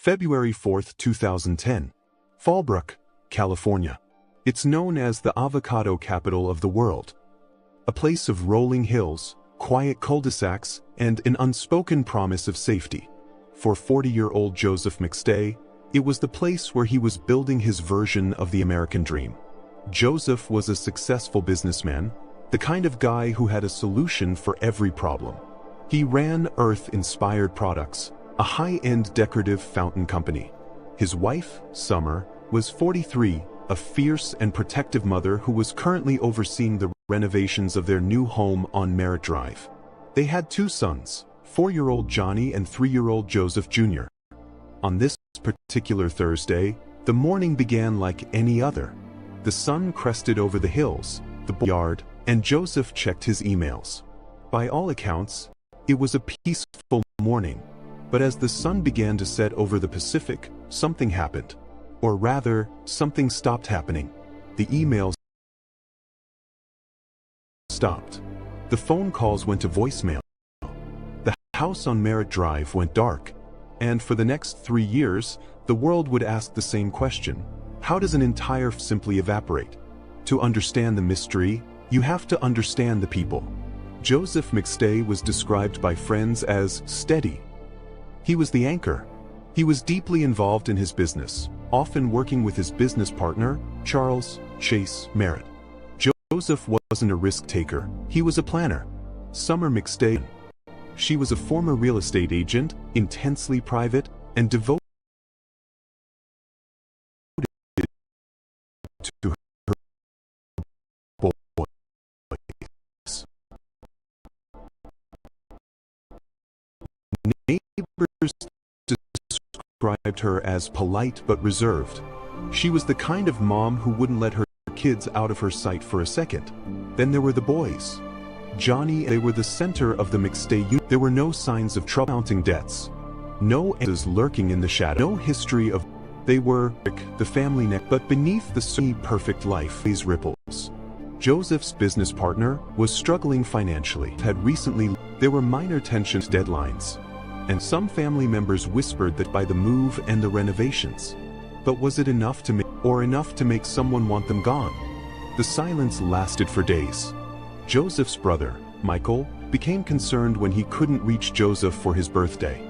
February 4, 2010. Fallbrook, California. It's known as the avocado capital of the world. A place of rolling hills, quiet cul-de-sacs, and an unspoken promise of safety. For 40-year-old Joseph McStay, it was the place where he was building his version of the American dream. Joseph was a successful businessman, the kind of guy who had a solution for every problem. He ran Earth-inspired products, a high-end decorative fountain company. His wife, Summer, was 43, a fierce and protective mother who was currently overseeing the renovations of their new home on Merritt Drive. They had two sons, 4-year-old Johnny and 3-year-old Joseph Jr. On this particular Thursday, the morning began like any other. The sun crested over the hills, the yard, and Joseph checked his emails. By all accounts, it was a peaceful morning. But as the sun began to set over the Pacific, something happened. Or rather, something stopped happening. The emails stopped. The phone calls went to voicemail. The house on Merritt Drive went dark. And for the next 3 years, the world would ask the same question. How does an entire simply evaporate? To understand the mystery, you have to understand the people. Joseph McStay was described by friends as steady. He was the anchor. He was deeply involved in his business, often working with his business partner, Charles Chase Merritt. Joseph wasn't a risk taker, he was a planner. Summer McStay. She was a former real estate agent, intensely private, and devoted to her boys. Neighbors described her as polite but reserved. She was the kind of mom who wouldn't let her kids out of her sight for a second. Then there were the boys. Johnny, they were the center of the McStay unit. There were no signs of trouble, mounting debts. No answers lurking in the shadow. No history of... They were the family net, but beneath the semi-perfect life, these ripples. Joseph's business partner was struggling financially. Had recently, there were minor tensions, deadlines. And some family members whispered that by the move and the renovations. But was it enough to make someone want them gone? The silence lasted for days. Joseph's brother, Michael, became concerned when he couldn't reach Joseph for his birthday.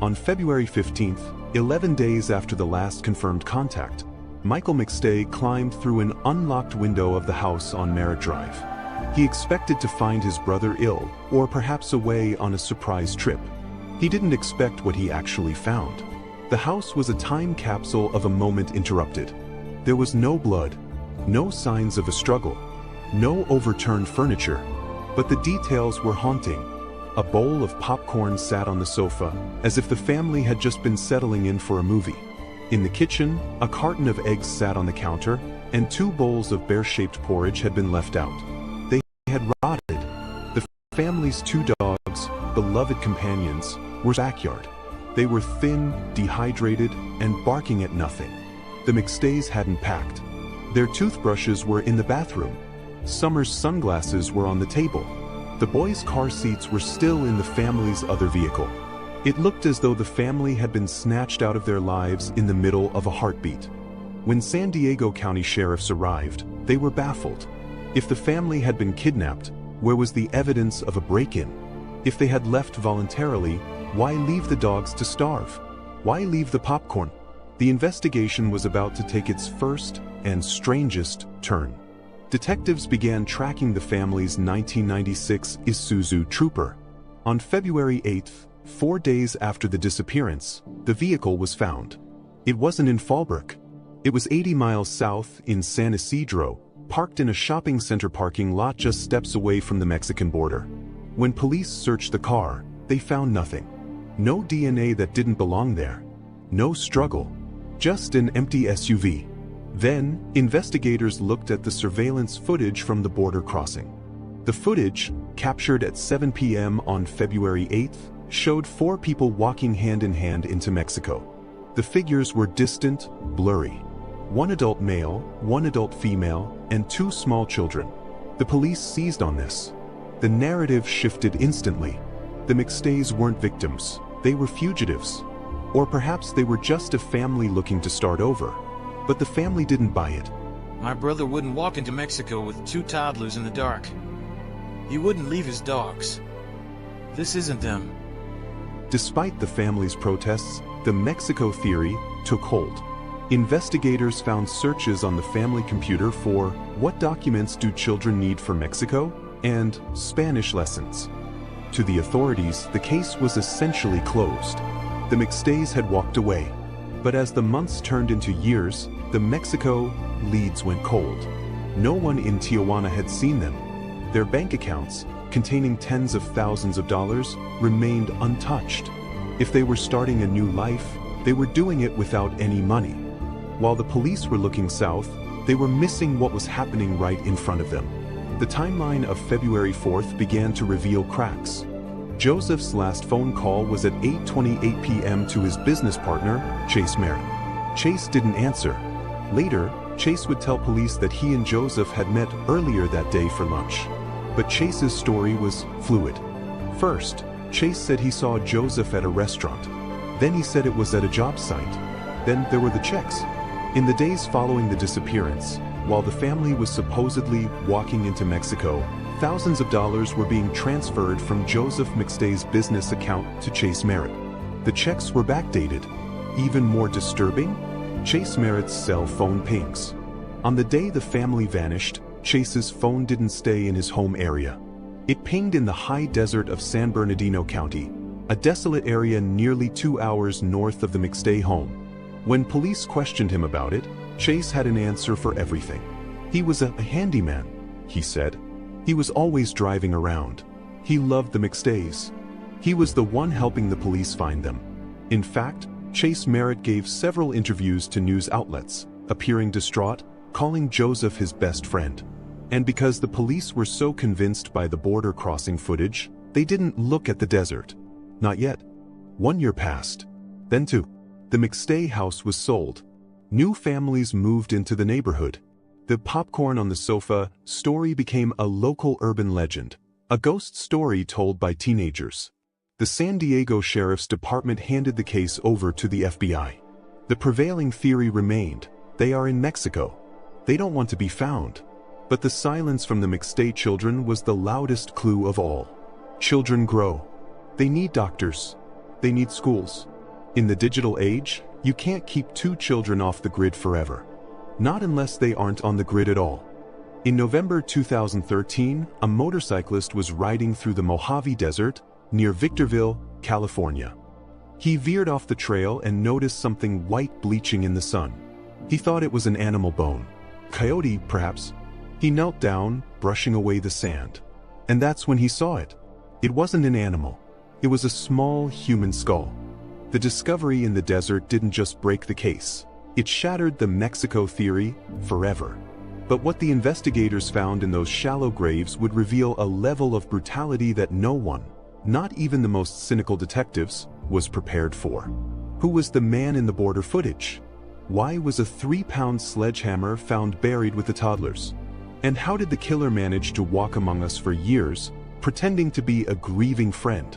On February 15th, 11 days after the last confirmed contact, Michael McStay climbed through an unlocked window of the house on Merritt Drive. He expected to find his brother ill, or perhaps away on a surprise trip. He didn't expect what he actually found. The house was a time capsule of a moment interrupted. There was no blood, no signs of a struggle, no overturned furniture, but the details were haunting. A bowl of popcorn sat on the sofa, as if the family had just been settling in for a movie. In the kitchen, a carton of eggs sat on the counter, and 2 bowls of bear-shaped porridge had been left out. They had rotted. The family's 2 dogs, beloved companions, were in the backyard. They were thin, dehydrated, and barking at nothing. The McStays hadn't packed. Their toothbrushes were in the bathroom. Summer's sunglasses were on the table. The boys' car seats were still in the family's other vehicle. It looked as though the family had been snatched out of their lives in the middle of a heartbeat. When San Diego County sheriffs arrived, they were baffled. If the family had been kidnapped, where was the evidence of a break-in? If they had left voluntarily, why leave the dogs to starve? Why leave the popcorn? The investigation was about to take its first and strangest turn. Detectives began tracking the family's 1996 Isuzu Trooper. On February 8th, 4 days after the disappearance, the vehicle was found. It wasn't in Fallbrook. It was 80 miles south in San Isidro, parked in a shopping center parking lot just steps away from the Mexican border. When police searched the car, they found nothing. No DNA that didn't belong there. No struggle. Just an empty SUV. Then, investigators looked at the surveillance footage from the border crossing. The footage, captured at 7 p.m. on February 8th, showed 4 people walking hand-in-hand into Mexico. The figures were distant, blurry. 1 adult male, 1 adult female, and 2 small children. The police seized on this. The narrative shifted instantly. The McStays weren't victims, they were fugitives. Or perhaps they were just a family looking to start over. But the family didn't buy it. My brother wouldn't walk into Mexico with 2 toddlers in the dark. He wouldn't leave his dogs. This isn't them. Despite the family's protests, the Mexico theory took hold. Investigators found searches on the family computer for "What documents do children need for Mexico?" and "Spanish lessons." To the authorities, the case was essentially closed. The McStays had walked away. But as the months turned into years, the Mexico leads went cold. No one in Tijuana had seen them. Their bank accounts, containing tens of thousands of dollars, remained untouched. If they were starting a new life, they were doing it without any money. While the police were looking south, they were missing what was happening right in front of them. The timeline of February 4th began to reveal cracks. Joseph's last phone call was at 8:28 p.m. to his business partner, Chase Merritt. Chase didn't answer. Later, Chase would tell police that he and Joseph had met earlier that day for lunch. But Chase's story was fluid. First, Chase said he saw Joseph at a restaurant. Then he said it was at a job site. Then there were the checks. In the days following the disappearance, while the family was supposedly walking into Mexico, thousands of dollars were being transferred from Joseph McStay's business account to Chase Merritt. The checks were backdated. Even more disturbing, Chase Merritt's cell phone pings. On the day the family vanished, Chase's phone didn't stay in his home area. It pinged in the high desert of San Bernardino County, a desolate area nearly 2 hours north of the McStay home. When police questioned him about it, Chase had an answer for everything. He was a handyman, he said. He was always driving around. He loved the McStays. He was the one helping the police find them. In fact, Chase Merritt gave several interviews to news outlets, appearing distraught, calling Joseph his best friend. And because the police were so convinced by the border crossing footage, they didn't look at the desert. Not yet. 1 year passed. Then 2. The McStay house was sold. New families moved into the neighborhood. The popcorn on the sofa story became a local urban legend, a ghost story told by teenagers. The San Diego Sheriff's Department handed the case over to the FBI. The prevailing theory remained: they are in Mexico. They don't want to be found. But the silence from the McStay children was the loudest clue of all. Children grow. They need doctors. They need schools. In the digital age, you can't keep 2 children off the grid forever. Not unless they aren't on the grid at all. In November 2013, a motorcyclist was riding through the Mojave Desert near Victorville, California. He veered off the trail and noticed something white bleaching in the sun. He thought it was an animal bone. Coyote, perhaps. He knelt down, brushing away the sand. And that's when he saw it. It wasn't an animal. It was a small human skull. The discovery in the desert didn't just break the case. It shattered the Mexico theory forever. But what the investigators found in those shallow graves would reveal a level of brutality that no one, not even the most cynical detectives, was prepared for. Who was the man in the border footage? Why was a 3-pound sledgehammer found buried with the toddlers? And how did the killer manage to walk among us for years, pretending to be a grieving friend?